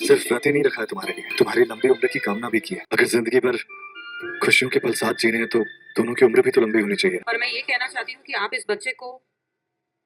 सिर्फ व्रत ही नहीं रखा है तुम्हारे लिए, तुम्हारी लंबी उम्र की कामना भी की है। अगर जिंदगी भर खुशियों के पल साथ जीने हैं तो दोनों की उम्र भी तो लंबी होनी चाहिए। और मैं ये कहना चाहती हूँ कि आप इस बच्चे को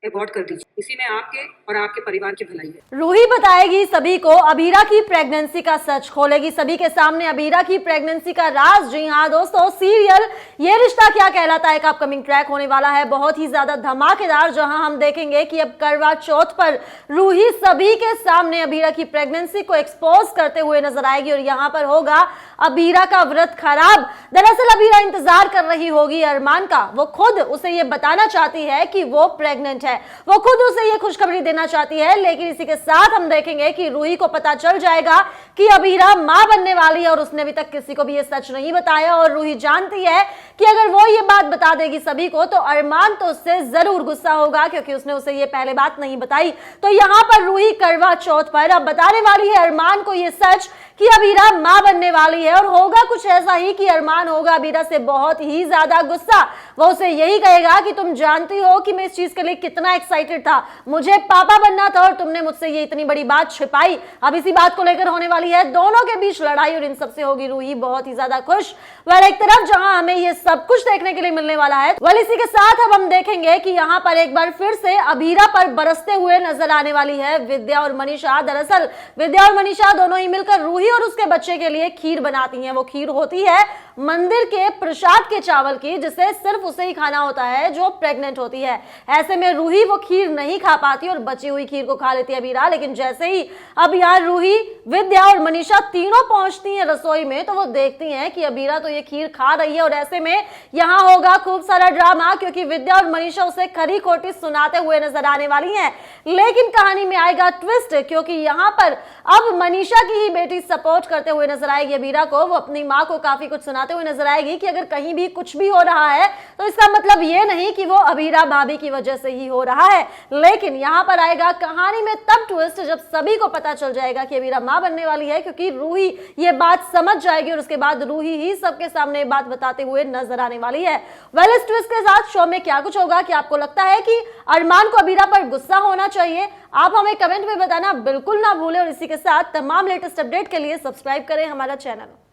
अबॉर्ट कर दीजिए, इसी में आपके और आपके परिवार की भलाई है। रूही बताएगी सभी को अबीरा की प्रेगनेंसी का सच, खोलेगी सभी के सामने अबीरा की प्रेगनेंसी का राज। जी हाँ दोस्तों, सीरियल ये रिश्ता क्या कहलाता है का अपकमिंग ट्रैक होने वाला है, बहुत ही ज्यादा धमाकेदार, जहां हम देखेंगे कि अब करवा चौथ पर रूही सभी के सामने अबीरा की प्रेगनेंसी को एक्सपोज करते हुए नजर आएगी और यहाँ पर होगा अबीरा का व्रत खराब। दरअसल अबीरा इंतजार कर रही होगी अरमान का, वो खुद उसे ये बताना चाहती है कि वो प्रेग्नेंट है, वो खुद उसे ये खुशखबरी देना चाहती है, लेकिन इसी के साथ हम देखेंगे कि रूही को पता चल जाएगा कि अबीरा मां बनने वाली है और उसने अभी तक किसी को भी ये सच नहीं बताया। और रूही जानती है कि अगर वो ये बात बता देगी सभी को तो अरमान तो उससे जरूर गुस्सा होगा, क्योंकि उसने उसे ये पहले बात नहीं बताई। तो यहाँ पर रूही करवा चौथ पर अब बताने वाली है अरमान को ये सच कि अबीरा मां बनने वाली है, और होगा कुछ ऐसा ही कि अरमान होगा अबीरा से बहुत ही ज्यादा गुस्सा। वो उसे यही कहेगा कि तुम जानती हो कि मैं इस चीज के लिए कितना एक्साइटेड था, मुझे पापा बनना था और तुमने मुझसे ये इतनी बड़ी बात छिपाई। अब इसी बात को लेकर होने वाली है दोनों के बीच लड़ाई और इन सबसे होगी रूही बहुत ही ज्यादा खुश। वह एक तरफ जहां हमें ये सब कुछ देखने के लिए मिलने वाला है, वह इसी के साथ अब हम देखेंगे कि यहाँ पर एक बार फिर से अबीरा पर बरसते हुए नजर आने वाली है विद्या और मनीषा। दरअसल विद्या और मनीषा दोनों ही मिलकर रूही और उसके बच्चे के लिए खीर बनाती हैं। वो खीर होती है मंदिर के प्रसाद के चावल की, जिसे सिर्फ उसे ही खाना होता है जो प्रेग्नेंट होती है। ऐसे में रूही वो खीर नहीं खा पाती और बची हुई खीर को खा लेती है अबीरा। लेकिन जैसे ही अब यहाँ रूही, विद्या और मनीषा तीनों पहुंचती हैं रसोई में, तो वो देखती हैं कि अबीरा तो ये खीर खा रही है। और ऐसे में यहाँ होगा खूब सारा ड्रामा, क्योंकि विद्या और मनीषा उसे खरी खोटी सुनाते हुए नजर आने वाली हैं। लेकिन कहानी में आएगा ट्विस्ट, क्योंकि यहाँ पर अब मनीषा की ही बेटी सपोर्ट करते हुए नजर आएगी अबीरा को। वो अपनी माँ को काफी कुछ सुनाते हुए नजर आएगी कि अगर कहीं भी कुछ भी हो रहा है तो इसका मतलब ये नहीं कि वो अबीरा भाभी की वजह से ही हो रहा है। लेकिन यहाँ पर आएगा कहानी में तब ट्विस्ट जब सभी को पता चल जाएगा कि अबीरा मां बनने वाली है, क्योंकि रूही ये बात समझ जाएगी और उसके बाद रूही ही सबके सामने बात बताते हुए नजर आने वाली है। वेल, इस ट्विस्ट के साथ शो में क्या कुछ होगा, क्या आपको लगता है कि अरमान को अबीरा पर गुस्सा होना चाहिए? आप हमें कमेंट में बताना बिल्कुल ना भूलें और इसी के साथ तमाम लेटेस्ट अपडेट के लिए सब्सक्राइब करें हमारा चैनल।